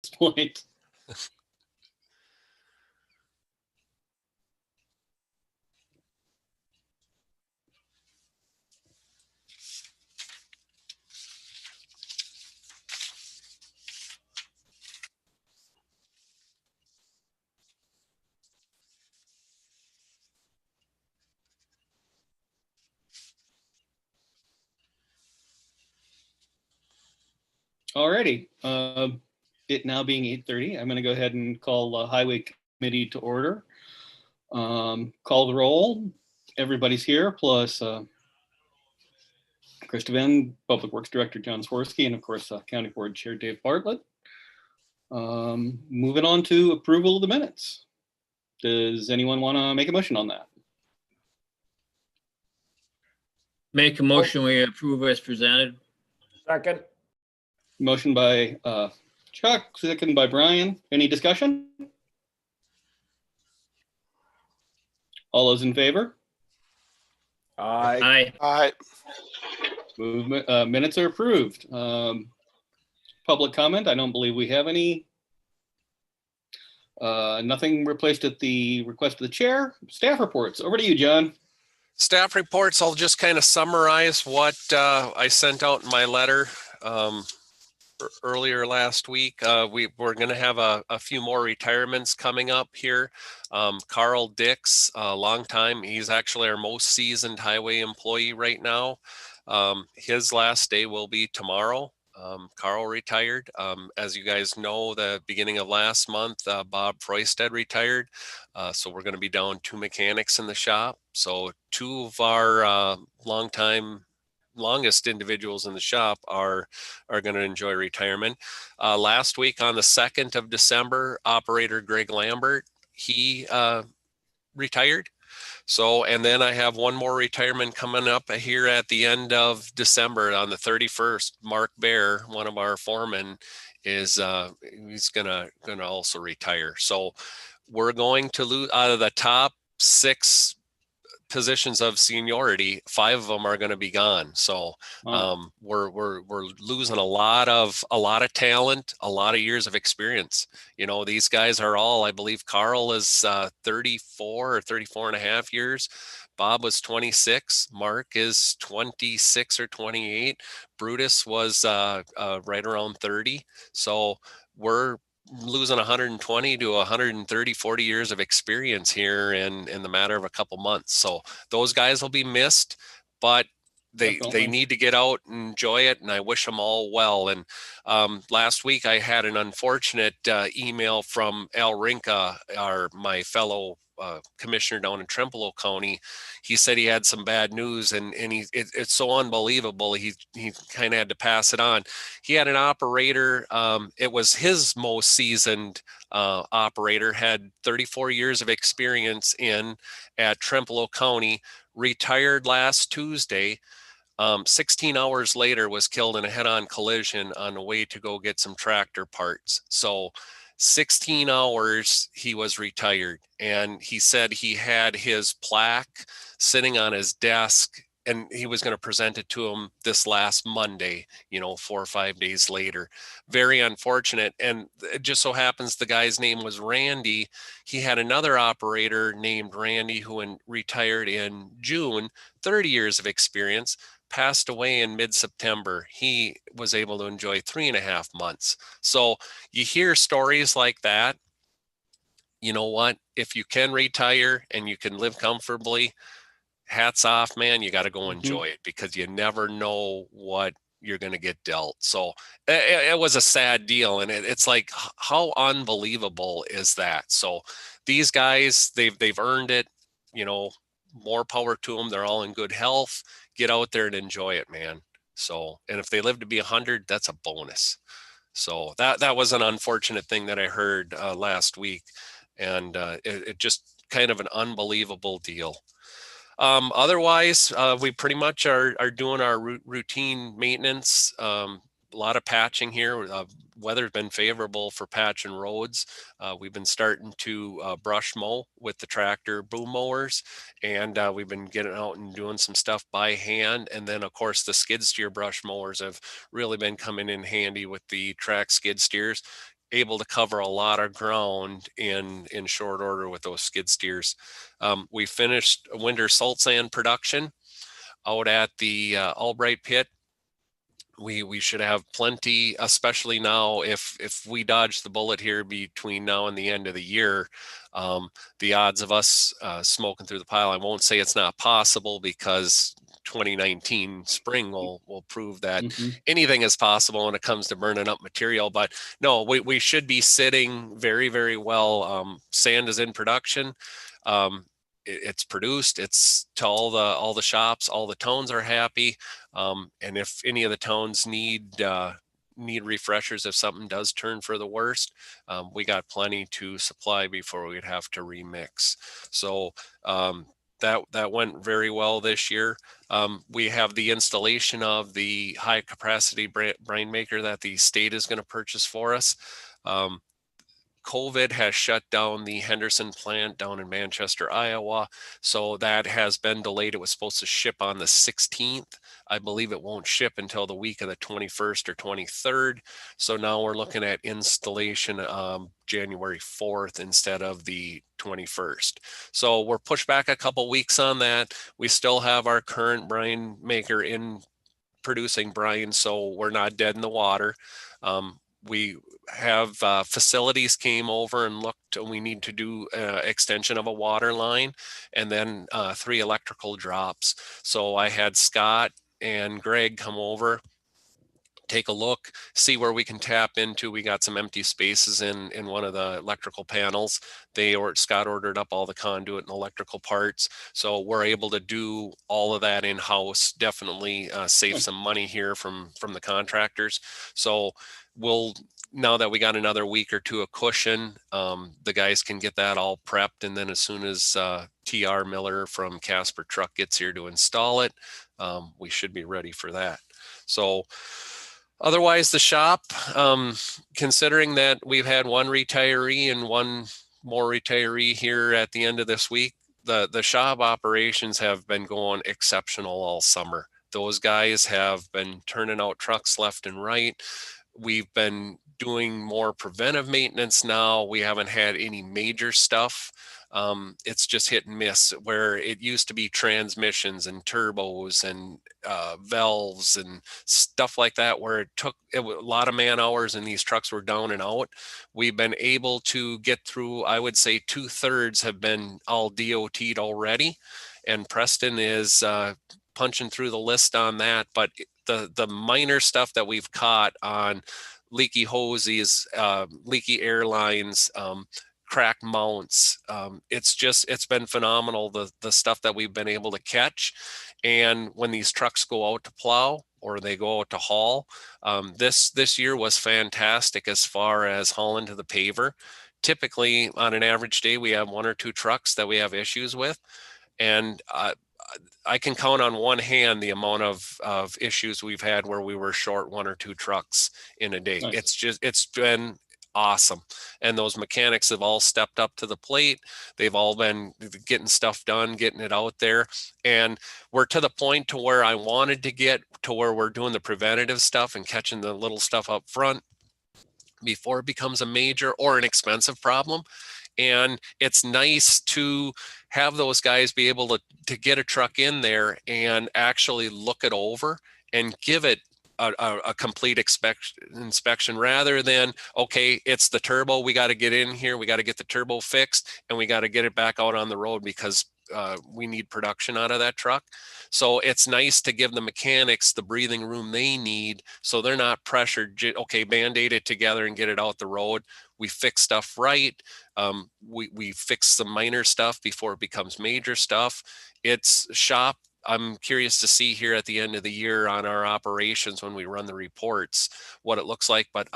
point. Alrighty. It now being 8:30, I'm going to go ahead and call the Highway Committee to order. Call the roll. Everybody's here, plus Christovan, Public Works Director John Swirsky, and of course, County Board Chair Dave Bartlett. Moving on to approval of the minutes. Does anyone want to make a motion on that? Make a motion, we approve as presented. Second. Motion by Chuck, second by Brian. Any discussion? All those in favor? Aye. Aye. Movement minutes are approved. Public comment. I don't believe we have any. Nothing replaced at the request of the chair. Staff reports. Over to you, John. Staff reports, I'll just kind of summarize what I sent out in my letter earlier last week. We're going to have a few more retirements coming up here. Carl Dix, a long time. He's actually our most seasoned highway employee right now. His last day will be tomorrow. Carl retired. As you guys know, the beginning of last month, Bob Freusted retired. So we're going to be down 2 mechanics in the shop. So 2 of our longest individuals in the shop are going to enjoy retirement. Last week on the 2nd of December, operator Greg Lambert, he retired. So, and then I have one more retirement coming up here at the end of December on the 31st. Mark Bear, one of our foremen, is he's gonna also retire. So we're going to lose out of the top 6 positions of seniority, 5 of them are going to be gone. So we're losing a lot of talent, a lot of years of experience. You know, these guys are all, I believe Carl is 34 or 34 and a half years. Bob was 26. Mark is 26 or 28. Brutus was right around 30. So we're losing 120 to 130, 40 years of experience here in the matter of a couple months. So those guys will be missed, but they need to get out and enjoy it. And I wish them all well. And last week I had an unfortunate email from Al Rinka, my fellow commissioner down in Trempealeau County. He said he had some bad news, and it's so unbelievable. He kind of had to pass it on. He had an operator. It was his most seasoned operator, had 34 years of experience at Trempealeau County, retired last Tuesday. 16 hours later was killed in a head-on collision on the way to go get some tractor parts. So 16 hours he was retired, and he said he had his plaque sitting on his desk and he was going to present it to him this last Monday, 4 or 5 days later. Very unfortunate. And it just so happens the guy's name was Randy. He had another operator named Randy who retired in June, 30 years of experience, passed away in mid-September. He was able to enjoy 3.5 months. So you hear stories like that. You know what? If you can retire and you can live comfortably, hats off, man. You got to go enjoy it, because you never know what you're going to get dealt. So it was a sad deal. And it's like, how unbelievable is that? So these guys, they've earned it, more power to them. They're all in good health. Get out there and enjoy it, man. So, and if they live to be 100, that's a bonus. So that was an unfortunate thing that I heard last week. And it just kind of an unbelievable deal. Otherwise, we pretty much are doing our routine maintenance. A lot of patching here. Weather's been favorable for patching roads. We've been starting to brush mow with the tractor boom mowers, and we've been getting out and doing some stuff by hand. And then, of course, the skid steer brush mowers have really been coming in handy with the track skid steers. able to cover a lot of ground in short order with those skid steers. We finished winter salt sand production out at the Albright pit. We should have plenty, especially now if we dodge the bullet here between now and the end of the year. The odds of us smoking through the pile, I won't say it's not possible, because 2019 spring will prove that anything is possible when it comes to burning up material. But no, we should be sitting very, very well. Sand is in production. It's produced. It's to all the shops. All the tones are happy. And if any of the tones need refreshers, if something does turn for the worst, we got plenty to supply before we'd have to remix. So that went very well this year. We have the installation of the high capacity brine maker that the state is going to purchase for us. COVID has shut down the Henderson plant down in Manchester, Iowa. So that has been delayed. It was supposed to ship on the 16th. I believe it won't ship until the week of the 21st or 23rd. So now we're looking at installation January 4th instead of the 21st. So we're pushed back a couple weeks on that. We still have our current brine maker in producing brine, so we're not dead in the water. We have facilities came over and looked, and we need to do extension of a water line and then 3 electrical drops. So I had Scott and Greg come over, take a look, see where we can tap into. We got some empty spaces in one of the electrical panels. Scott ordered up all the conduit and electrical parts, so we're able to do all of that in-house. Definitely save some money here from the contractors. So now that we got another week or two of cushion, the guys can get that all prepped, and then as soon as TR Miller from Casper Truck gets here to install it, we should be ready for that. So otherwise, the shop, considering that we've had one retiree and one more retiree here at the end of this week, the shop operations have been going exceptional all summer. Those guys have been turning out trucks left and right. We've been doing more preventive maintenance now. We haven't had any major stuff. It's just hit and miss, where it used to be transmissions and turbos and valves and stuff like that, where it took a lot of man hours and these trucks were down and out. We've been able to get through, I would say 2/3 have been all DOT'd already, and Preston is punching through the list on that. But the minor stuff that we've caught on leaky hoses, leaky airlines, crack mounts, it's been phenomenal, the stuff that we've been able to catch. And when these trucks go out to plow or they go out to haul, this year was fantastic as far as hauling to the paver. Typically on an average day, we have 1 or 2 trucks that we have issues with, and I can count on one hand the amount of issues we've had where we were short 1 or 2 trucks in a day. Nice. It's been awesome. And those mechanics have all stepped up to the plate. They've all been getting stuff done, getting it out there. And we're to the point to where I wanted to get to, where we're doing the preventative stuff and catching the little stuff up front before it becomes a major or an expensive problem. And it's nice to have those guys be able to get a truck in there and actually look it over and give it a complete inspection, rather than, okay, it's the turbo, we got to get in here, we got to get the turbo fixed, and we got to get it back out on the road because we need production out of that truck. So it's nice to give the mechanics the breathing room they need, so they're not pressured. Okay, band-aid it together and get it out the road. We fix stuff right. We fix some minor stuff before it becomes major stuff. It's shop. I'm curious to see here at the end of the year on our operations when we run the reports what it looks like, but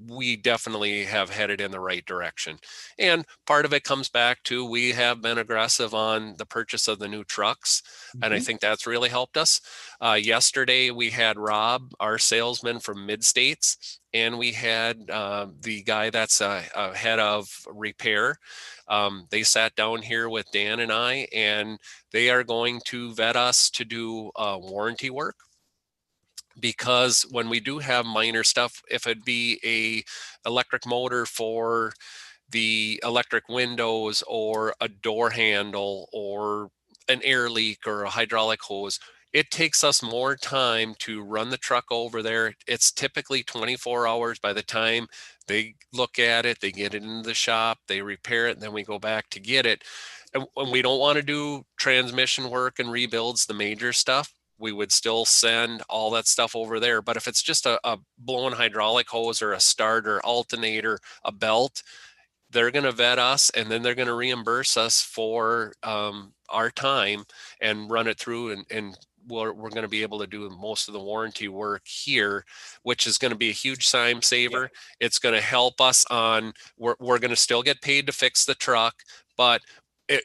we definitely have headed in the right direction. And part of it comes back to, we have been aggressive on the purchase of the new trucks, and I think that's really helped us. Yesterday we had Rob, our salesman from Mid-States, and we had the guy that's a head of repair. They sat down here with Dan and I, and they are going to vet us to do warranty work. because when we do have minor stuff, if it be a electric motor for the electric windows or a door handle or an air leak or a hydraulic hose, it takes us more time to run the truck over there. It's typically 24 hours by the time they look at it, they get it into the shop, they repair it, and then we go back to get it. And we don't want to do transmission work and rebuilds, the major stuff. We would still send all that stuff over there. But if it's just a blown hydraulic hose or a starter, alternator, a belt, they're going to vet us, and then they're going to reimburse us for our time and run it through, and we're going to be able to do most of the warranty work here, which is going to be a huge time saver. It's going to help us on, we're going to still get paid to fix the truck, but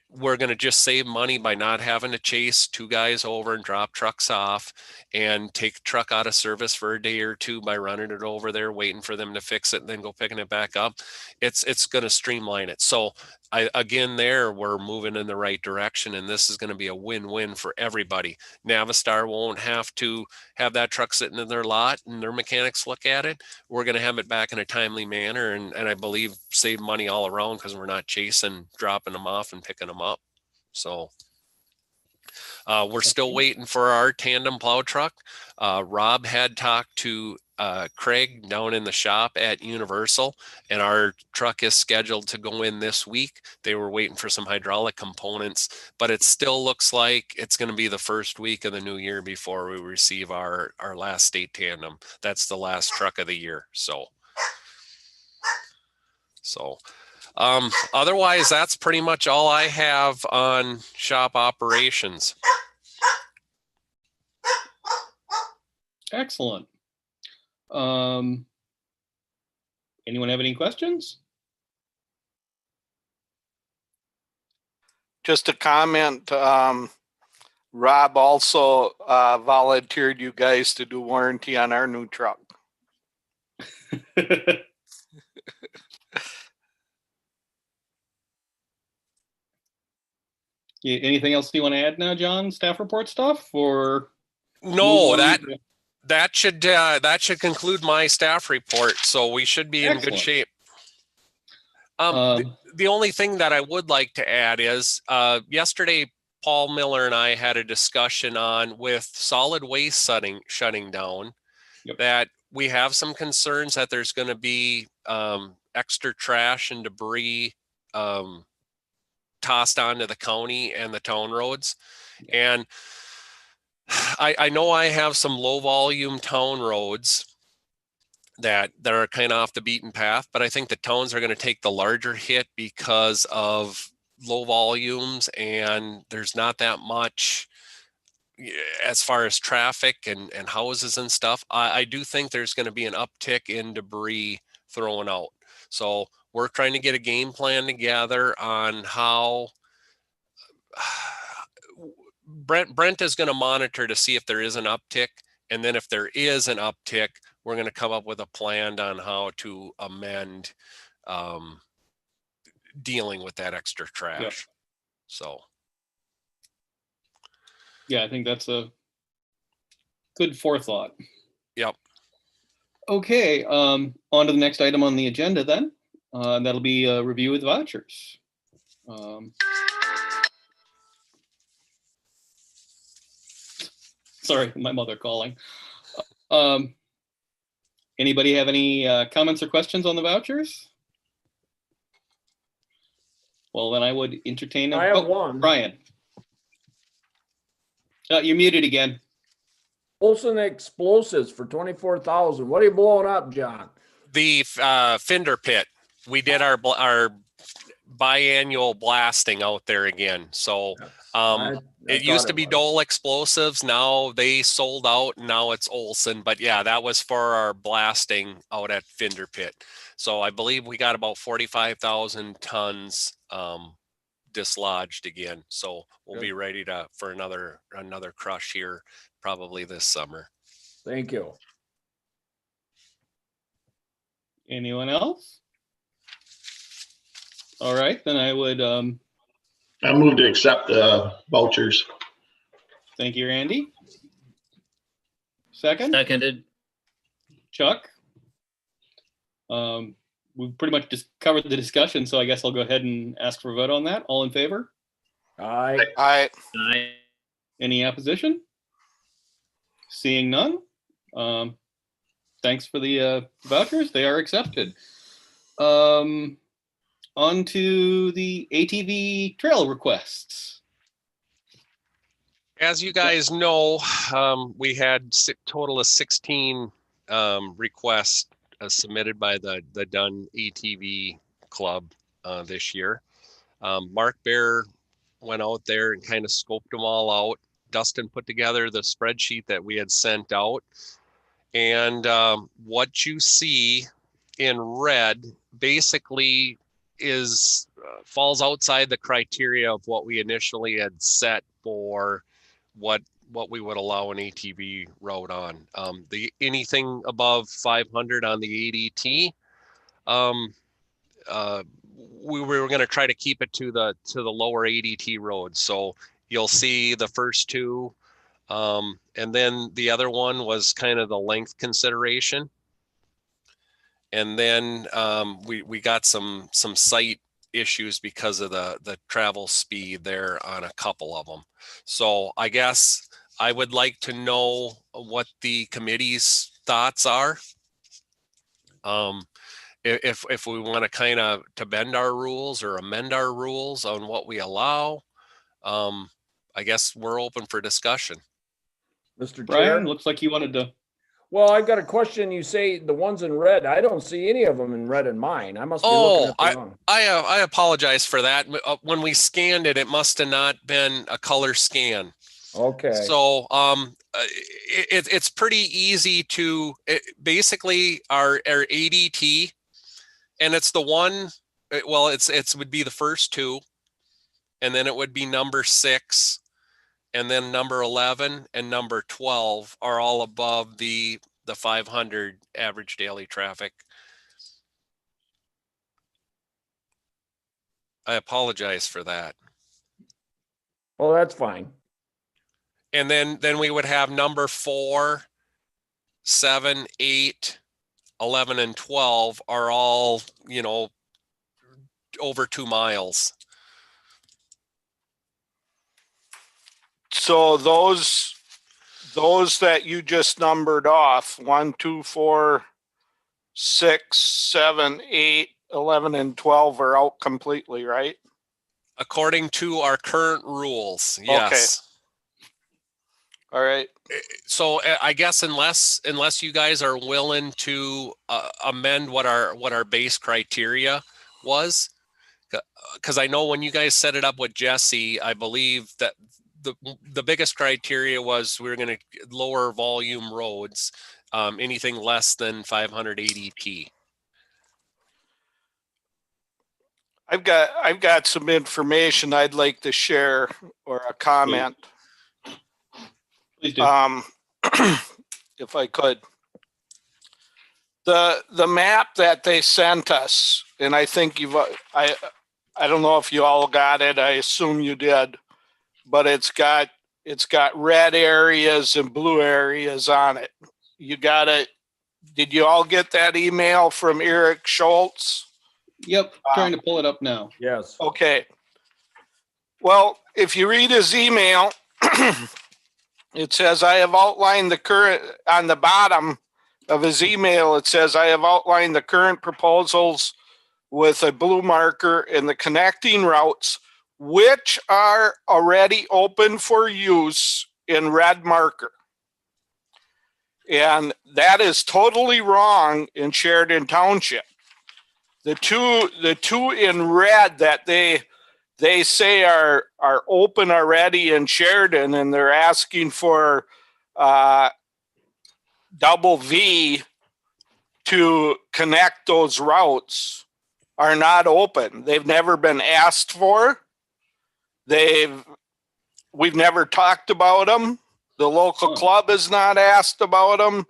we're going to just save money by not having to chase two guys over and drop trucks off and take truck out of service for a day or two by running it over there, waiting for them to fix it and then go picking it back up. It's going to streamline it. So again, we're moving in the right direction, and this is going to be a win-win for everybody. Navistar won't have to have that truck sitting in their lot and their mechanics look at it. We're going to have it back in a timely manner, and I believe save money all around because we're not chasing, dropping them off and picking them up. So we're still waiting for our tandem plow truck. Rob had talked to Craig down in the shop at Universal, and our truck is scheduled to go in this week. They were waiting for some hydraulic components, but it still looks like it's going to be the first week of the new year before we receive our last state tandem. That's the last truck of the year. So otherwise, that's pretty much all I have on shop operations. Excellent. Anyone have any questions? Just a comment. Rob also volunteered you guys to do warranty on our new truck. Anything else you want to add now, John? Staff report stuff, or no? That should conclude my staff report. So we should be in good shape. The only thing that I would like to add is yesterday, Paul Miller and I had a discussion on, with solid waste shutting down, that we have some concerns that there's going to be extra trash and debris tossed onto the county and the town roads. And I know I have some low volume town roads that are kind of off the beaten path, but I think the towns are going to take the larger hit because of low volumes, and there's not that much as far as traffic and houses and stuff. I do think there's going to be an uptick in debris thrown out. So we're trying to get a game plan together on how Brent is going to monitor to see if there is an uptick. And then if there is an uptick, we're going to come up with a plan on how to amend dealing with that extra trash. Yep. So. Yeah, I think that's a good forethought. Yep. Okay, on to the next item on the agenda then. That'll be a review with vouchers. Sorry, my mother calling. Anybody have any comments or questions on the vouchers? Well, then I would entertain. I have one. Brian. You're muted again. Olson explosives for 24,000. What are you blowing up, John? The fender pit. We did our biannual blasting out there again. So it used to be Dole Explosives. Now they sold out. And now it's Olson. But yeah, that was for our blasting out at Fender Pit. So I believe we got about 45,000 tons dislodged again. So we'll be ready for another crush here probably this summer. Thank you. Anyone else? All right, then I would. I move to accept the vouchers. Thank you, Randy. Second, Seconded. Chuck. We've pretty much just covered the discussion, so I guess I'll go ahead and ask for a vote on that. All in favor? Aye. Aye. Aye. Any opposition? Seeing none. Thanks for the vouchers. They are accepted. On to the ATV trail requests. As you guys know, we had total of 16 requests submitted by the Dunn ATV Club this year. Mark Bear went out there and kind of scoped them all out. Dustin put together the spreadsheet that we had sent out. And what you see in red basically is falls outside the criteria of what we initially had set for what we would allow an ATV route on. Anything above 500 on the ADT, we were going to try to keep it to the lower ADT roads. So you'll see the first two, and then the other one was kind of the length consideration. And then we got some site issues because of the travel speed there on a couple of them. So I guess I would like to know what the committee's thoughts are. If we want to kind of to bend our rules or amend our rules on what we allow, I guess we're open for discussion. Mr. Chair. Brian, looks like you wanted to. Well, I've got a question. You say the ones in red. I don't see any of them in red in mine. I must be looking at the wrong. I apologize for that. When we scanned it, it must have not been a color scan. Okay. So it's pretty easy to basically our ADT, and it's the one. Well, it would be the first two, and then it would be number 6. And then number 11 and number 12 are all above the 500 average daily traffic. I apologize for that. Well, that's fine. And then we would have number 4, 7, 8, 11, and 12 are all, over 2 miles. So those that you just numbered off, 1, 2, 4, 6, 7, 8, 11, and 12 are out completely, right? According to our current rules, yes. All right. So I guess unless you guys are willing to amend what our base criteria was, because I know when you guys set it up with Jesse, I believe that the biggest criteria was we were going to lower volume roads, anything less than 500 ADT. I've got some information I'd like to share or a comment. Please do. If I could. The map that they sent us, and I think I don't know if you all got it. I assume you did. But it's got red areas and blue areas on it. You got it. Did you all get that email from Eric Schultz? Yep, trying to pull it up now. Yes. Okay. Well, if you read his email, it says, I have outlined the current, on the bottom of his email, it says, I have outlined the current proposals with a blue marker in the connecting routes, which are already open for use in red marker. And that is totally wrong in Sheridan Township. The two in red that they say are open already in Sheridan, and they're asking for double V to connect those routes, are not open. They've never been asked for. We've never talked about them. The local club has not asked about them.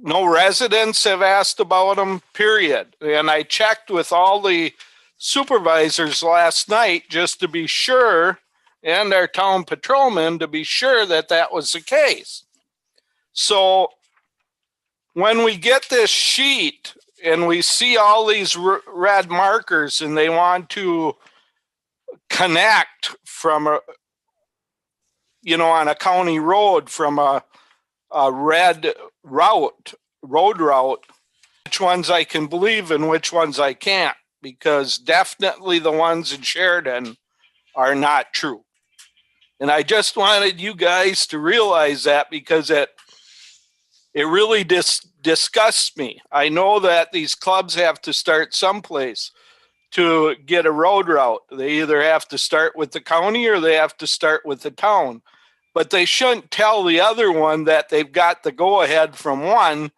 No residents have asked about them, period. And I checked with all the supervisors last night just to be sure, and our town patrolman to be sure that that was the case. So when we get this sheet and we see all these red markers and they want to connect from a, on a county road from a red road route, which ones I can believe and which ones I can't, because definitely the ones in Sheridan are not true. And I just wanted you guys to realize that, because it really disgusts me. I know that these clubs have to start someplace to get a road route. They either have to start with the county or they have to start with the town. But they shouldn't tell the other one that they've got the go-ahead from one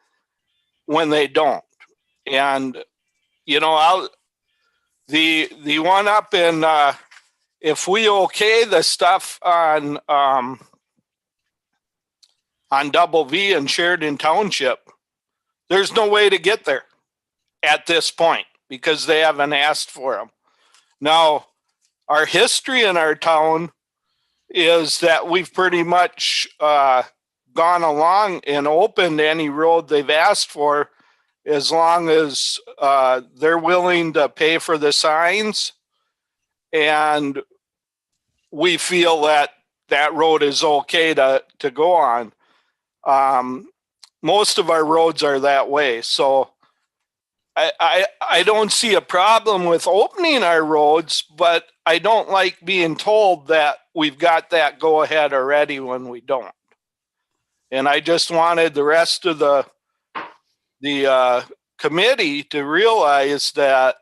when they don't. And, the one up in, if we okay the stuff on Double V in Sheridan Township, there's no way to get there at this point because they haven't asked for them. Now, our history in our town is that we've pretty much gone along and opened any road they've asked for, as long as they're willing to pay for the signs, and we feel that that road is okay to go on. Most of our roads are that way, so I don't see a problem with opening our roads, but I don't like being told that we've got that go ahead already when we don't. And I just wanted the rest of the committee to realize that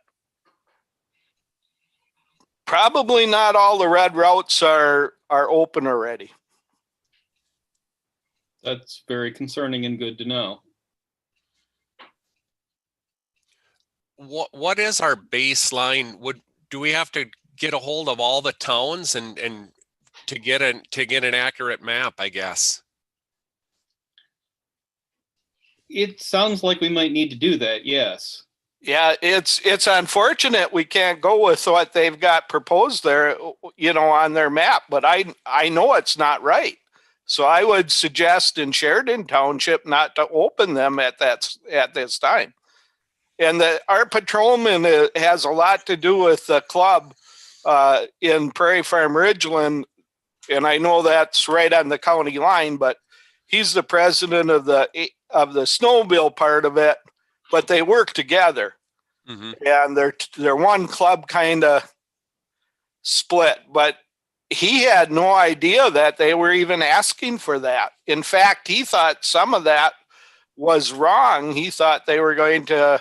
probably not all the red routes are open already. That's very concerning and good to know. What is our baseline? Do we have to get a hold of all the towns and to get an accurate map, I guess? It sounds like we might need to do that, yes. Yeah, it's unfortunate we can't go with what they've got proposed there, on their map, but I know it's not right. So I would suggest in Sheridan Township not to open them at this time. And our patrolman has a lot to do with the club in Prairie Farm Ridgeland, and I know that's right on the county line, but he's the president of the snowmobile part of it, but they work together. Mm-hmm. And they're one club kind of split, but he had no idea that they were even asking for that. In fact, he thought some of that was wrong. He thought they were going to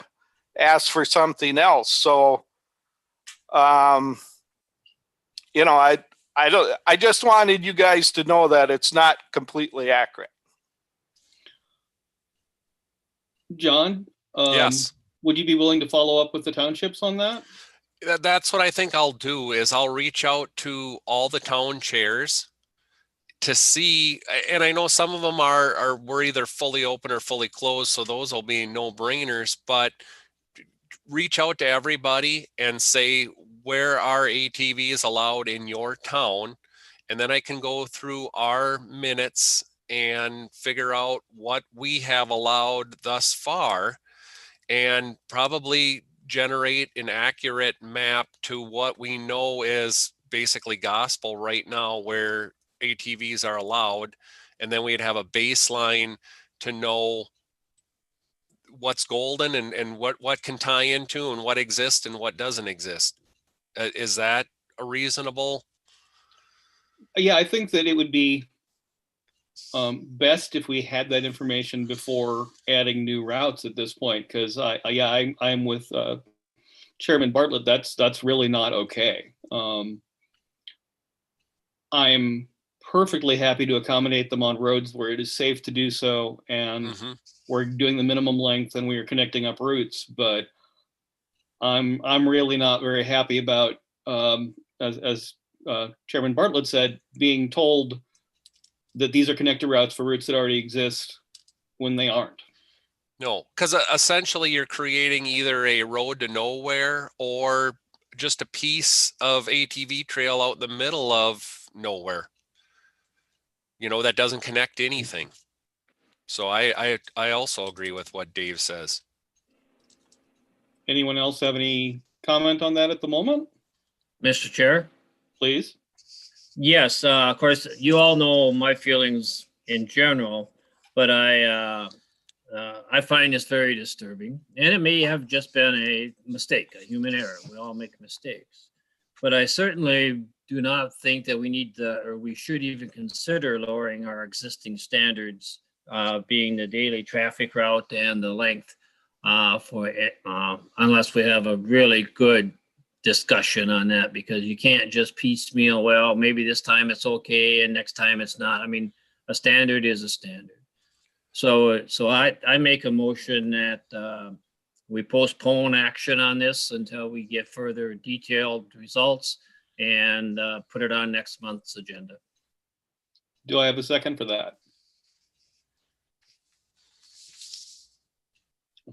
ask for something else. So, I just wanted you guys to know that it's not completely accurate. John? Yes. Would you be willing to follow up with the townships on that? That's what I think I'll do, is I'll reach out to all the town chairs to see, and I know some of them were either fully open or fully closed, so those will be no-brainers, but reach out to everybody and say, where are ATVs allowed in your town? And then I can go through our minutes and figure out what we have allowed thus far and probably generate an accurate map to what we know is basically gospel right now, where ATVs are allowed. And then we'd have a baseline to know what's golden and what can tie into and what exists and what doesn't exist. Is that a reasonable? Yeah, I think that it would be best if we had that information before adding new routes at this point, because I'm with Chairman Bartlett. That's really not okay. I'm perfectly happy to accommodate them on roads where it is safe to do so, and we're doing the minimum length and we are connecting up routes. But I'm really not very happy about, as Chairman Bartlett said, being told that these are connected routes for routes that already exist when they aren't. No, because essentially you're creating either a road to nowhere or just a piece of ATV trail out in the middle of nowhere, that doesn't connect to anything. So I also agree with what Dave says. Anyone else have any comment on that at the moment? Mr. Chair? Please. Yes, of course, you all know my feelings in general, but I find this very disturbing, and it may have just been a mistake, a human error. We all make mistakes, but I certainly do not think that we need to, or we should even consider lowering our existing standards, being the daily traffic route and the length, for it, unless we have a really good discussion on that, because you can't just piecemeal, well, maybe this time it's okay and next time it's not. I mean, a standard is a standard. So I make a motion that we postpone action on this until we get further detailed results and put it on next month's agenda. Do I have a second for that?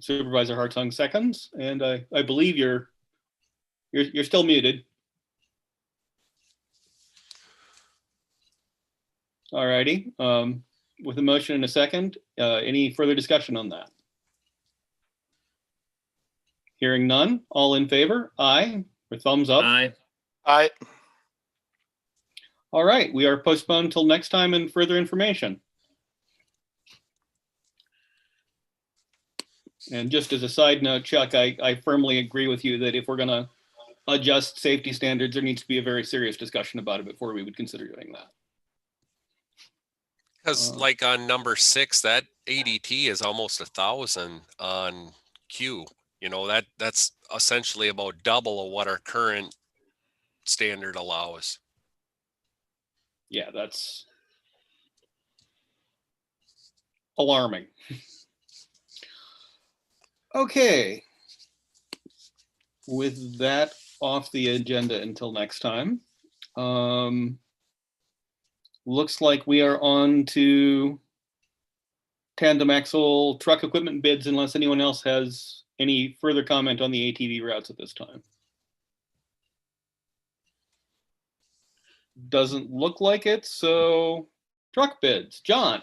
Supervisor Hartung seconds, and I believe you're still muted. All righty. With a motion and a second, any further discussion on that? Hearing none, all in favor? Aye, or thumbs up? Aye. I, All right, we are postponed till next time and further information. And just as a side note, Chuck, I firmly agree with you that if we're gonna adjust safety standards, there needs to be a very serious discussion about it before we would consider doing that. Because like on number 6, that ADT is almost 1,000 on Q. You know, that's essentially about double of what our current standard allows. Yeah, that's alarming. Okay. With that off the agenda until next time, looks like we are on to tandem axle truck equipment bids, unless anyone else has any further comment on the ATV routes at this time. Doesn't look like it, so truck bids. John.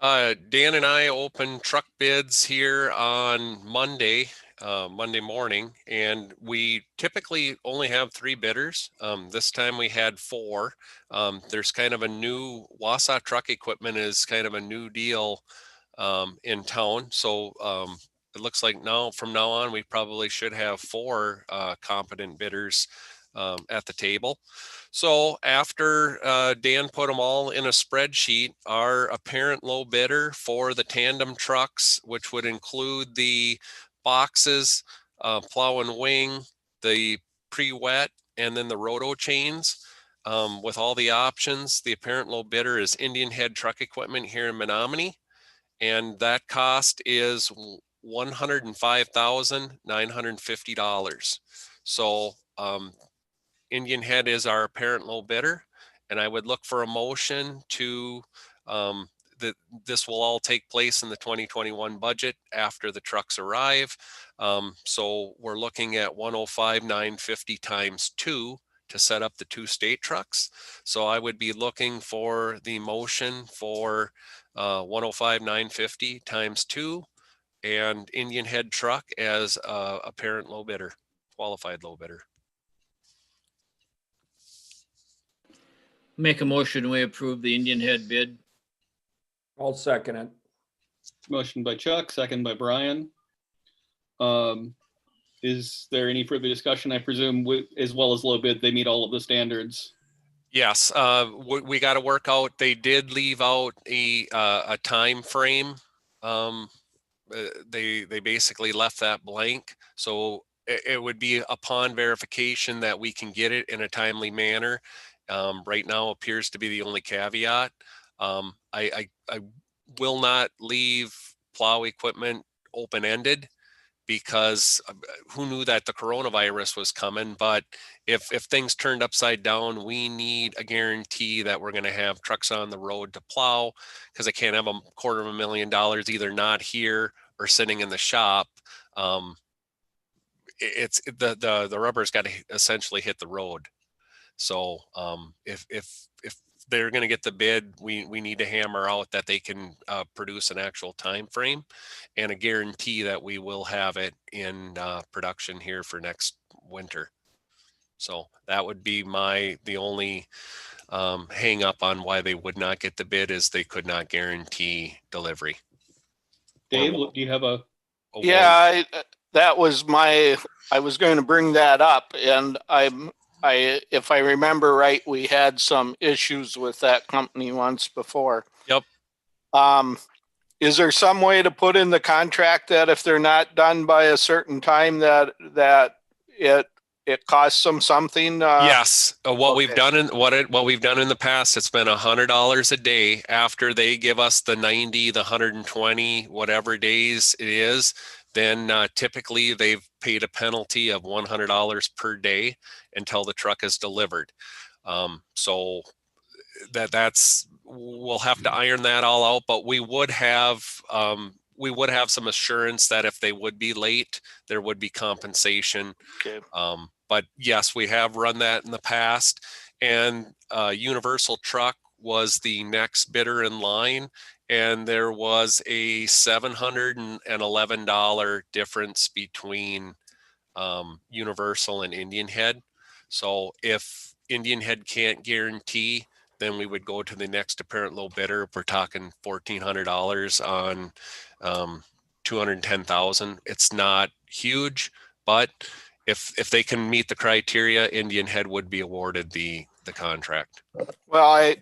Dan and I opened truck bids here on Monday morning, and we typically only have 3 bidders. This time we had 4. There's kind of a new Wausau Truck Equipment is kind of a new deal in town. So it looks like from now on, we probably should have 4 competent bidders at the table. So after Dan put them all in a spreadsheet, our apparent low bidder for the tandem trucks, which would include the boxes, plow and wing, the pre-wet, and then the roto chains, with all the options, the apparent low bidder is Indian Head Truck Equipment here in Menominee, and that cost is $105,950. So Indian Head is our apparent low bidder, and I would look for a motion to that this will all take place in the 2021 budget after the trucks arrive. So we're looking at 105,950 times 2 to set up the 2 state trucks. So I would be looking for the motion for 105,950 times 2 and Indian Head Truck as a apparent low bidder, qualified low bidder. Make a motion, we approve the Indian Head bid. I'll second it. Motion by Chuck, second by Brian. Is there any further discussion? I presume as well as low bid, they meet all of the standards. Yes, we got to work out. They did leave out a time frame. They basically left that blank. So it would be upon verification that we can get it in a timely manner. Right now appears to be the only caveat. I will not leave plow equipment open-ended, because who knew that the coronavirus was coming? But if things turned upside down, we need a guarantee that we're going to have trucks on the road to plow, because I can't have $250,000 either not here or sitting in the shop. It's the rubber's got to essentially hit the road. So if they're going to get the bid, we need to hammer out that they can produce an actual time frame and a guarantee that we will have it in production here for next winter. So that would be the only hang up on why they would not get the bid is they could not guarantee delivery. Dave, do you have a? Yeah, that was I was going to bring that up, and if I remember right, we had some issues with that company once before. Yep. Is there some way to put in the contract that if they're not done by a certain time that it costs them something? Yes. What okay. we've done in what we've done in the past, it's been $100 a day after they give us the 90, the 120, whatever days it is. Then typically they've paid a penalty of $100 per day until the truck is delivered. So that's we'll have to iron that all out, but we would have some assurance that if they would be late, there would be compensation. Okay. But yes, we have run that in the past, and Universal Truck was the next bidder in line, and there was a $711 difference between Universal and Indian Head. So if Indian Head can't guarantee, then we would go to the next apparent low bidder. If we're talking $1,400 on 210,000. It's not huge, but if they can meet the criteria, Indian Head would be awarded the contract. Well,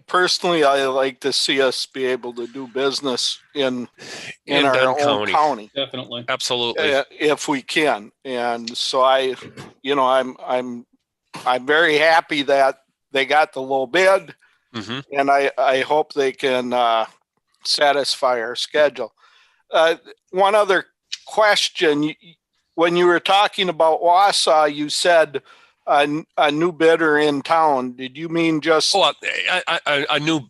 personally, I like to see us be able to do business in our Dunn own county. Definitely. Absolutely. If we can. And so I'm very happy that they got the low bid, Mm-hmm. and I hope they can satisfy our schedule. One other question. When you were talking about Wausau, you said a new bidder in town. Did you mean just a new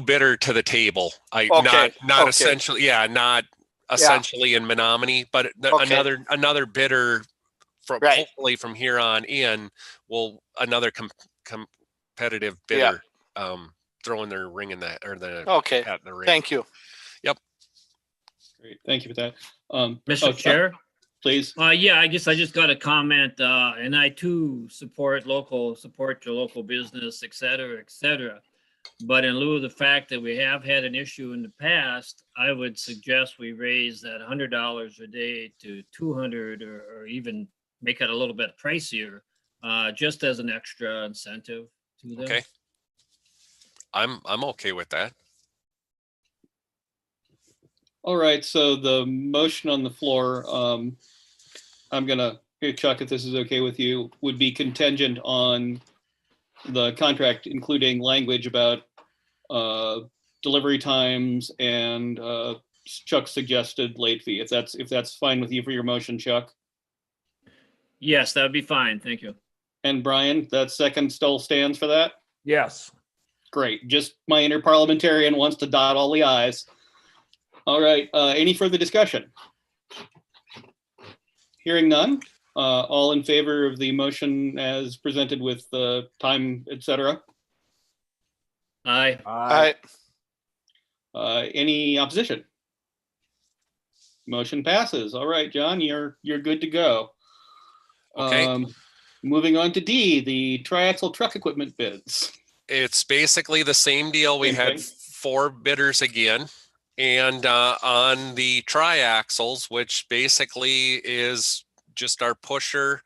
bidder to the table? Okay. Not Okay. essentially, not essentially in Menominee, but Okay. another bidder from Right. hopefully from here on in will another competitive bidder throwing their ring in that or the Okay. hat in the ring. Thank you. Yep. Great. Thank you for that. Mr. Chair? Please. Yeah, I guess I just got a comment, and I too support your local business, et cetera, et cetera. But in lieu of the fact that we have had an issue in the past, I would suggest we raise that $100 a day to 200 or even make it a little bit pricier, just as an extra incentive to them. Okay. I'm okay with that. All right. So the motion on the floor, I'm gonna, Chuck, if this is okay with you, would be contingent on the contract including language about delivery times and Chuck's suggested late fee. If that's fine with you for your motion, Chuck. Yes, that would be fine. Thank you. And Brian, that second still stands for that? Yes. Great. Just my inner parliamentarian wants to dot all the i's. All right. Any further discussion? Hearing none. All in favor of the motion as presented with the time, etc. Aye. Any opposition? Motion passes. All right, John, you're good to go. Okay. Moving on to D, the triaxle truck equipment bids. It's basically the same deal. We had 4 bidders again. And on the triaxles, which basically is just our pusher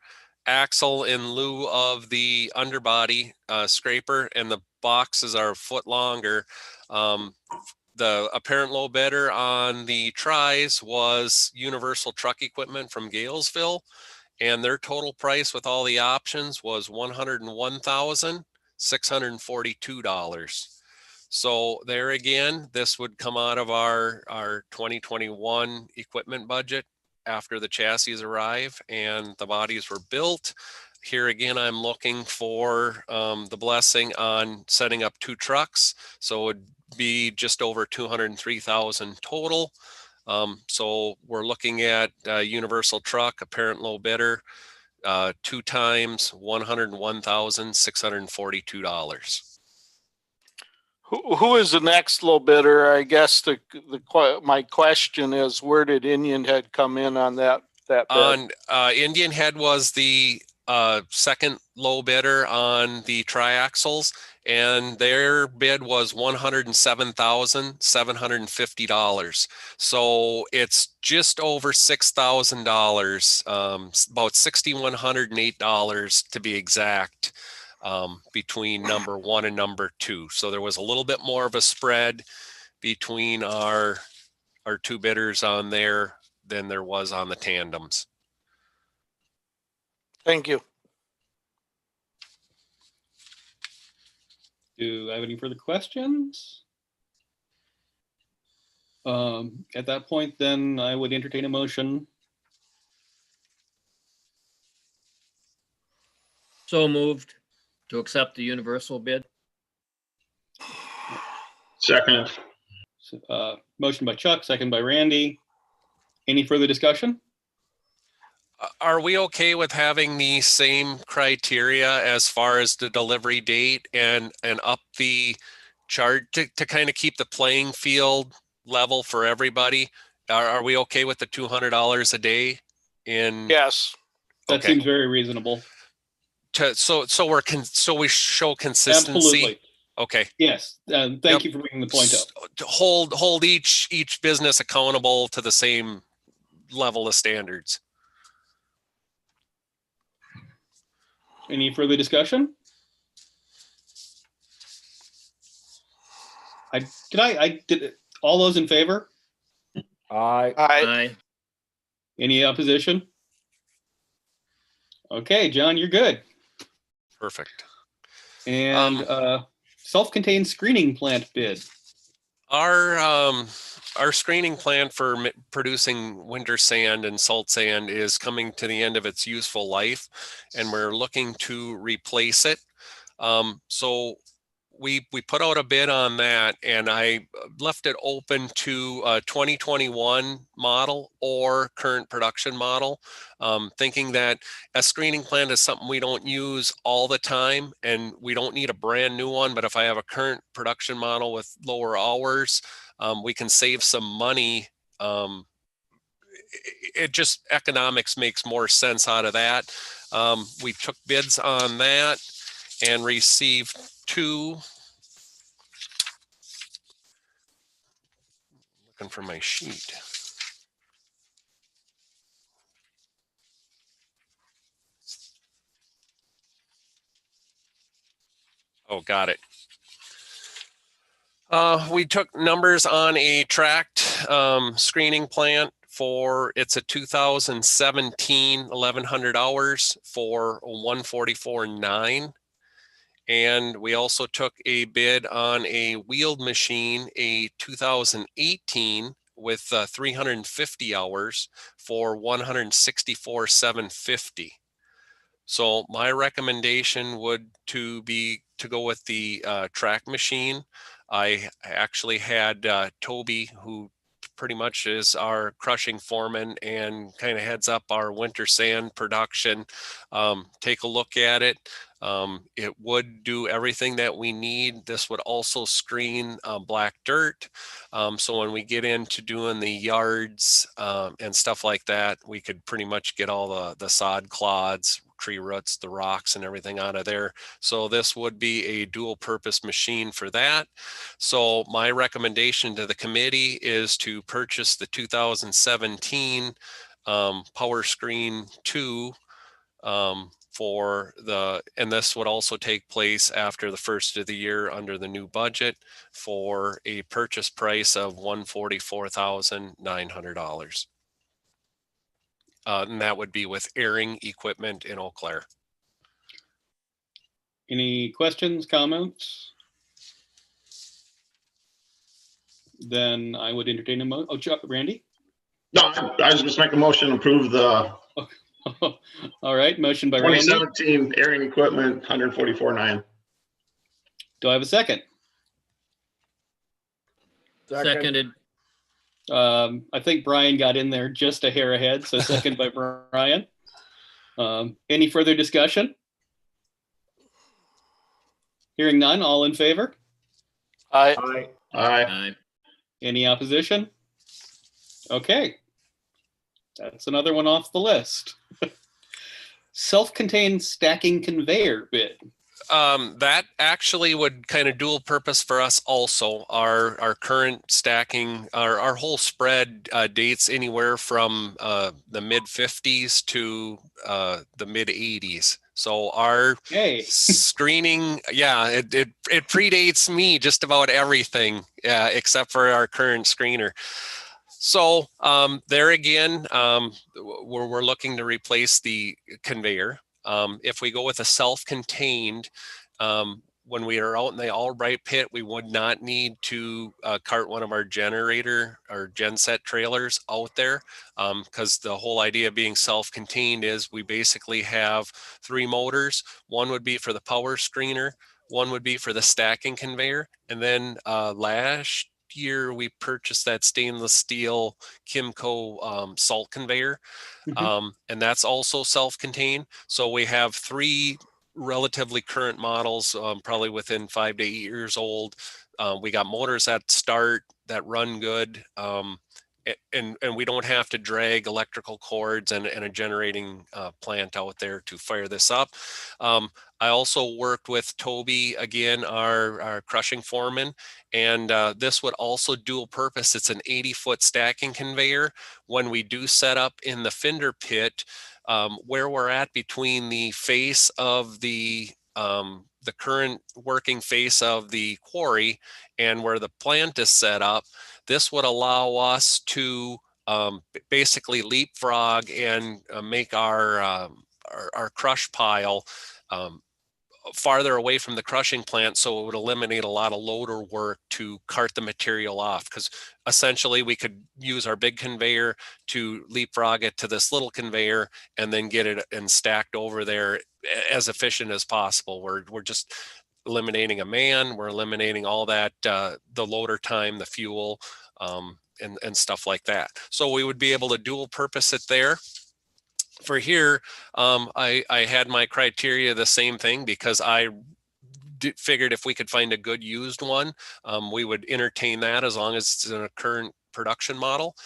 axle in lieu of the underbody scraper, and the boxes are a foot longer. The apparent low bidder on the tries was Universal Truck Equipment from Galesville, and their total price with all the options was $101,642. So there again, this would come out of our 2021 equipment budget after the chassis arrive and the bodies were built. Here again, I'm looking for the blessing on setting up 2 trucks. So it would be just over 203,000 total. So we're looking at Universal Truck, apparent low bidder, 2 times $101,642. Who is the next low bidder? I guess my question is, where did Indian Head come in on that bid? On Indian Head was the second low bidder on the triaxles, and their bid was $107,750. So it's just over $6,000, about $6,108 to be exact, between number one and number two. So there was a little bit more of a spread between our two bidders on there than there was on the tandems. Thank you. Do I have any further questions? At that point, then I would entertain a motion. So moved to accept the universal bid. Second. Motion by Chuck, second by Randy. Any further discussion? Are we okay with having the same criteria as far as the delivery date and up the chart to kind of keep the playing field level for everybody? Are we okay with the $200 a day in? Yes. That Okay. seems very reasonable. So we show consistency. Absolutely. Okay. Yes. Thank Yep. you for bringing the point up. To hold each business accountable to the same level of standards. Any further discussion? I did all those in favor? Aye. Any opposition? Okay, John, you're good. Perfect. And self-contained screening plant bid. Our screening plant for producing winter sand and salt sand is coming to the end of its useful life, and we're looking to replace it. So we put out a bid on that, and I left it open to a 2021 model or current production model, thinking that a screening plant is something we don't use all the time, and we don't need a brand new one. But if I have a current production model with lower hours, we can save some money. It just, economics makes more sense out of that. We took bids on that and received two. Looking for my sheet. Oh, got it. We took numbers on a tracked screening plant for, it's a 2017 1100 hours for 144.9. And we also took a bid on a wheeled machine, a 2018 with 350 hours for 164,750. So my recommendation would be to go with the track machine. I actually had Toby, who pretty much is our crushing foreman and kind of heads up our winter sand production, take a look at it. It would do everything that we need. This would also screen black dirt. So when we get into doing the yards and stuff like that, we could pretty much get all the sod clods, tree roots, the rocks and everything out of there. So this would be a dual purpose machine for that. So my recommendation to the committee is to purchase the 2017 Power Screen 2 and this would also take place after the first of the year under the new budget for a purchase price of $144,900. And that would be with airing equipment in Eau Claire. Any questions, comments? Then I would entertain a motion. Oh, Chuck, Randy? No, I was just making a motion to approve the All right, motion by Randy. 2017 airing equipment, 144.9. Do I have a second? Seconded. I think Brian got in there just a hair ahead, so second by Brian. Any further discussion? Hearing none, all in favor? Aye. Aye. Any opposition? Okay. That's another one off the list. Self-contained stacking conveyor bid. That actually would kind of dual purpose for us also. Our current stacking, our whole spread dates anywhere from the mid 50s to the mid 80s. So our Hey. screening, yeah, it predates me just about everything except for our current screener. So there again, we're looking to replace the conveyor. If we go with a self-contained, when we are out in the all-right pit, we would not need to cart one of our generator or genset trailers out there, because the whole idea of being self-contained is we basically have 3 motors. One would be for the power screener, one would be for the stacking conveyor, and then last year we purchased that stainless steel Kimco salt conveyor. And that's also self-contained. So we have 3 relatively current models, probably within 5 to 8 years old. We got motors that start, that run good, and we don't have to drag electrical cords and a generating plant out there to fire this up. I also worked with Toby, again, our crushing foreman, and this would also dual purpose. It's an 80-foot stacking conveyor. When we do set up in the fender pit, where we're at between the face of the current working face of the quarry and where the plant is set up, this would allow us to basically leapfrog and make our crush pile farther away from the crushing plant, so it would eliminate a lot of loader work to cart the material off, because essentially we could use our big conveyor to leapfrog it to this little conveyor and then get it and stacked over there as efficient as possible. We're just eliminating a man, we're eliminating all that, the loader time, the fuel, and stuff like that. So we would be able to dual purpose it there. For here, I had my criteria the same thing, because I figured if we could find a good used one, we would entertain that as long as it's in a current production model.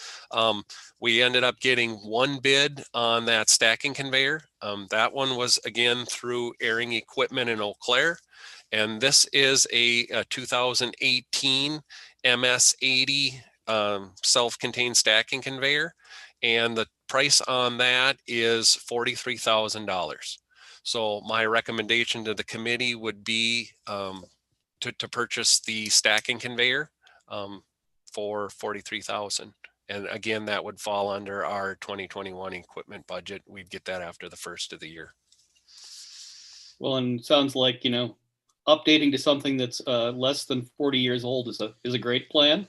We ended up getting 1 bid on that stacking conveyor. That one was again through Airing Equipment in Eau Claire. And this is a 2018 MS80 self-contained stacking conveyor. And the price on that is $43,000. So my recommendation to the committee would be to purchase the stacking conveyor for $43,000. And again, that would fall under our 2021 equipment budget. We'd get that after the first of the year. Well, and sounds like, updating to something that's less than 40 years old is a great plan.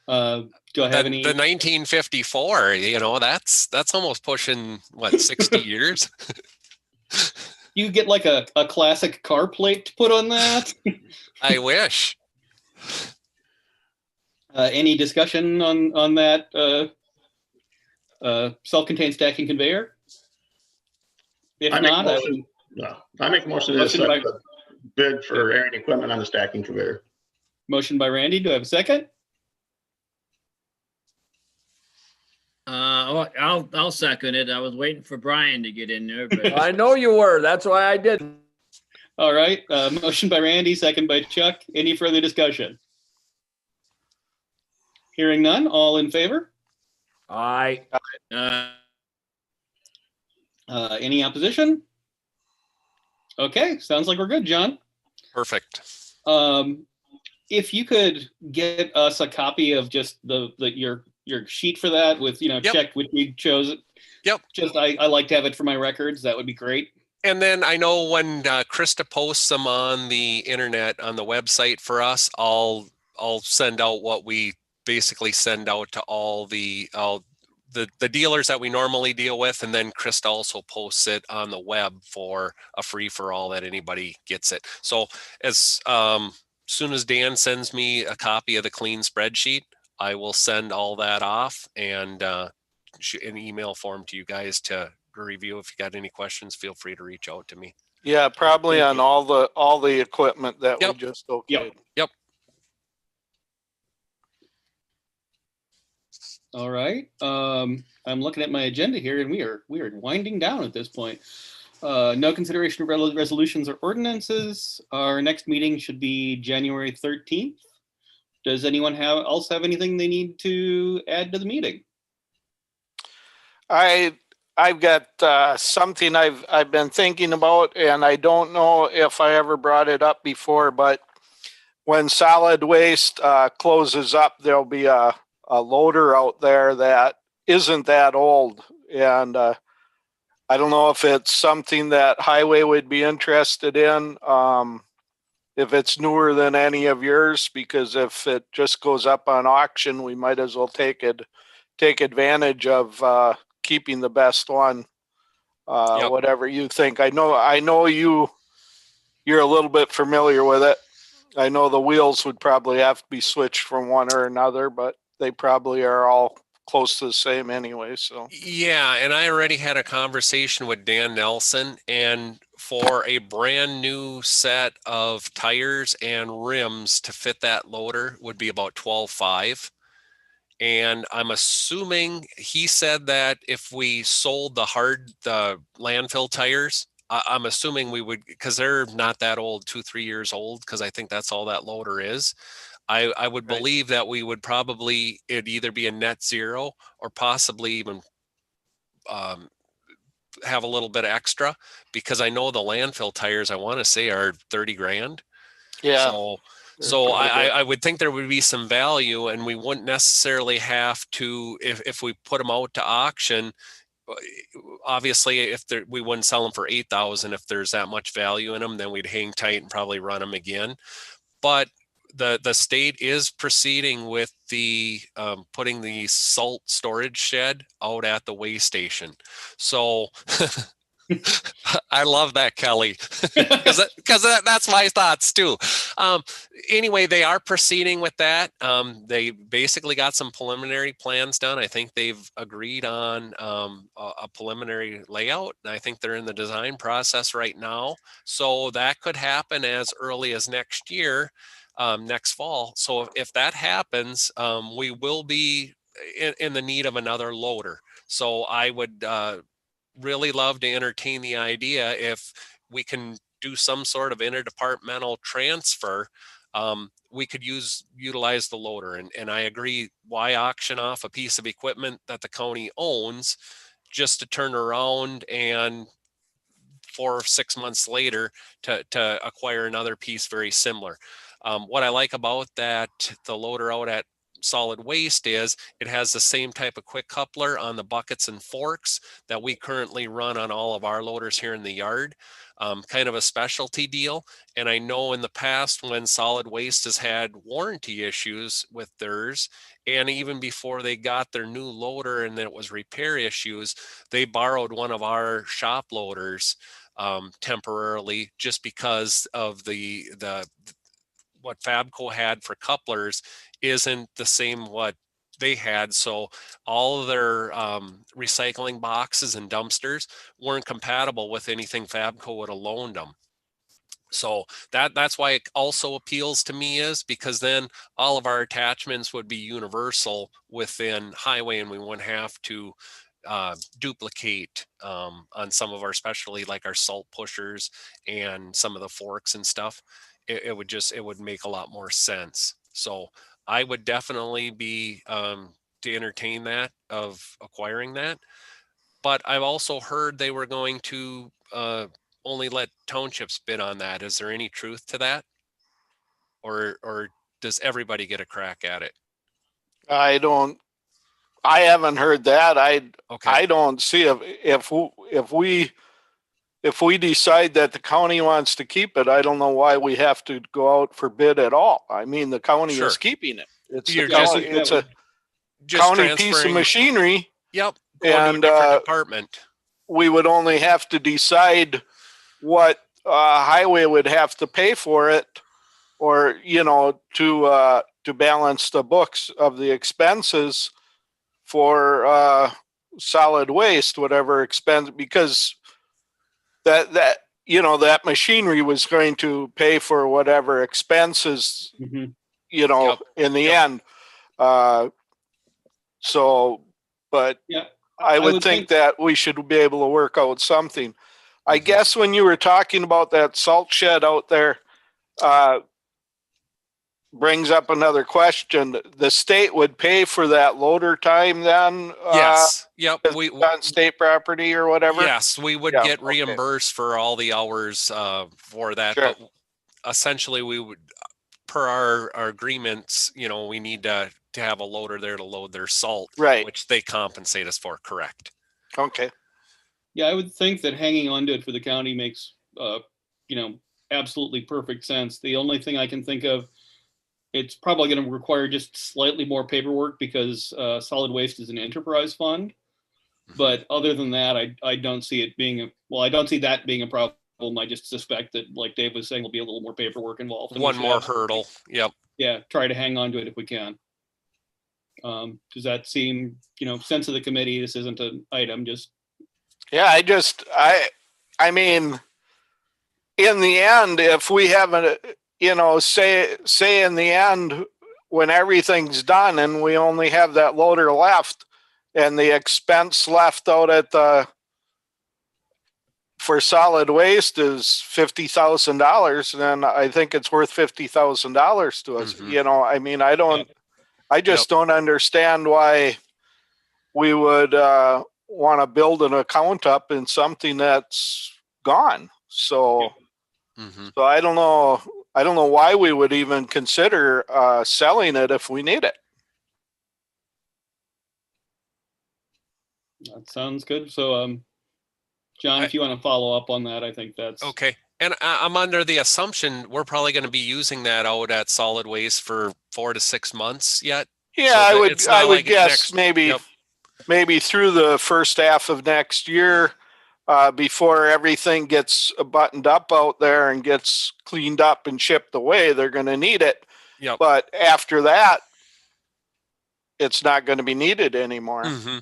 Do I have any? The 1954, that's almost pushing, what, 60 years? You get like a classic car plate to put on that? I wish. Any discussion on that self-contained stacking conveyor? If I make a not, motion. No, I make a motion to Motion by- accept the bid for Airing Equipment on the stacking conveyor. motion by Randy. Do I have a second? I'll second it. I was waiting for Brian to get in there, but I know you were. That's why I didn't. All right. Motion by Randy, second by Chuck. Any further discussion? Hearing none. All in favor? Aye. Any opposition? Okay. Sounds like we're good, John. Perfect. If you could get us a copy of just your sheet for that with, Yep. check which you chose. Yep. Just, I like to have it for my records. That would be great. And then I know when Krista posts them on the internet, on the website for us, I'll send out what we basically send out to all the dealers that we normally deal with. And then Krista also posts it on the web for a free for all that anybody gets it. So as soon as Dan sends me a copy of the clean spreadsheet, I will send all that off and shoot an email form to you guys to review. If you got any questions, feel free to reach out to me. Yeah, probably Thank on you. all the equipment that we Yep. just okayed. Yep. Yep. All right. I'm looking at my agenda here, and we are winding down at this point. No consideration of resolutions or ordinances. Our next meeting should be January 13th. Does anyone else have anything they need to add to the meeting? I've got something I've been thinking about, and I don't know if I ever brought it up before, but when solid waste closes up, there'll be a loader out there that isn't that old, and I don't know if it's something that highway would be interested in. If it's newer than any of yours, because if it just goes up on auction, we might as well take advantage of keeping the best one. Yep. Whatever you think. I know you're a little bit familiar with it. I know the wheels would probably have to be switched from one or another, but they probably are all close to the same anyway. So Yeah, and I already had a conversation with Dan Nelson, and for a brand new set of tires and rims to fit that loader would be about 12.5. And I'm assuming he said that if we sold the landfill tires, I'm assuming we would, because they're not that old, 2-3 years old, because I think that's all that loader is. I would Right. believe that we would probably, it'd either be a net zero or possibly even have a little bit extra, because I know the landfill tires, I want to say, are 30 grand. yeah, So there's so quite a bit. I would think there would be some value, and we wouldn't necessarily have to, if we put them out to auction, obviously if we wouldn't sell them for 8,000. If there's that much value in them, then we'd hang tight and probably run them again. But the state is proceeding with the putting the salt storage shed out at the way station. So I love that, Kelly, because that's my thoughts too. Anyway, they are proceeding with that. They basically got some preliminary plans done. I think they've agreed on a preliminary layout, and I think they're in the design process right now. So that could happen as early as next year, next fall. So if that happens, we will be in the need of another loader. So I would really love to entertain the idea if we can do some sort of interdepartmental transfer. We could utilize the loader, and I agree. Why auction off a piece of equipment that the county owns just to turn around and 4 or 6 months later to acquire another piece very similar? What I like about that, the loader out at solid waste, is it has the same type of quick coupler on the buckets and forks that we currently run on all of our loaders here in the yard. Kind of a specialty deal. And I know in the past when solid waste has had warranty issues with theirs, and even before they got their new loader and it was repair issues, they borrowed one of our shop loaders temporarily, just because of the what Fabco had for couplers isn't the same what they had. So all of their recycling boxes and dumpsters weren't compatible with anything Fabco would have loaned them. So that's why it also appeals to me, is because then all of our attachments would be universal within highway, and we wouldn't have to duplicate on some of our, especially like our salt pushers and some of the forks and stuff. It would make a lot more sense. So I would definitely be to entertain that, of acquiring that. But I've also heard they were going to only let townships bid on that. Is there any truth to that, or does everybody get a crack at it? I haven't heard that. Okay. I don't see if we decide that the county wants to keep it, I don't know why we have to go out for bid at all. I mean, the county Sure. is keeping it. It's You're the county, just- it's a Just county piece of transferring. machinery. Yep. Going to a And, different department. We would only have to decide what highway would have to pay for it, or to balance the books of the expenses for solid waste, whatever expense, because that that machinery was going to pay for whatever expenses, Mhm. Yep. in the Yep. end. But Yeah, I would think that we should be able to work out something. I Mhm. guess when you were talking about that salt shed out there, brings up another question. The state would pay for that loader time then? Yes. Yep. On state property or whatever? Yes, we would Yeah, get okay. reimbursed for all the hours for that. Sure. But essentially, we would, per our agreements, we need to have a loader there to load their salt, Right. which they compensate us for. Correct. Okay. Yeah, I would think that hanging on to it for the county makes, absolutely perfect sense. The only thing I can think of, it's probably going to require just slightly more paperwork because solid waste is an enterprise fund. But other than that, I don't see it being I don't see that being a problem. I just suspect that, like Dave was saying, there'll be a little more paperwork involved. One more hurdle. Yep. Yeah, try to hang on to it if we can. Does that seem, sense of the committee? This isn't an item, just. Yeah, I mean, in the end, if we haven't, say in the end, when everything's done and we only have that loader left and the expense left out for solid waste is $50,000, then I think it's worth $50,000 to us. Mhm. I mean, I just don't understand why we would want to build an account up in something that's gone. So, Mhm. so I don't know. I don't know why we would even consider selling it if we need it. That sounds good. So, John, if you want to follow up on that, I think that's Okay. And I'm under the assumption we're probably going to be using that out at solid waste for 4 to 6 months yet. Yeah, So I not would like guess next- maybe through the first half of next year, before everything gets buttoned up out there and gets cleaned up and shipped away, they're going to need it. Yep. But after that, it's not going to be needed anymore. Mm-hmm.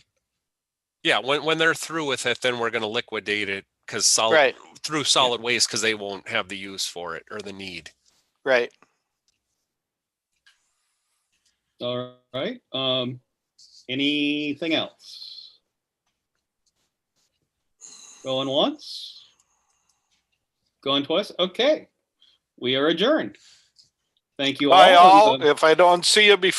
Yeah, when they're through with it, then we're going to liquidate it because Right. through solid waste because they won't have the use for it or the need. Right. all right. Anything else? Going once? Going twice? Okay. We are adjourned. Thank you all. Bye all. If I don't see you before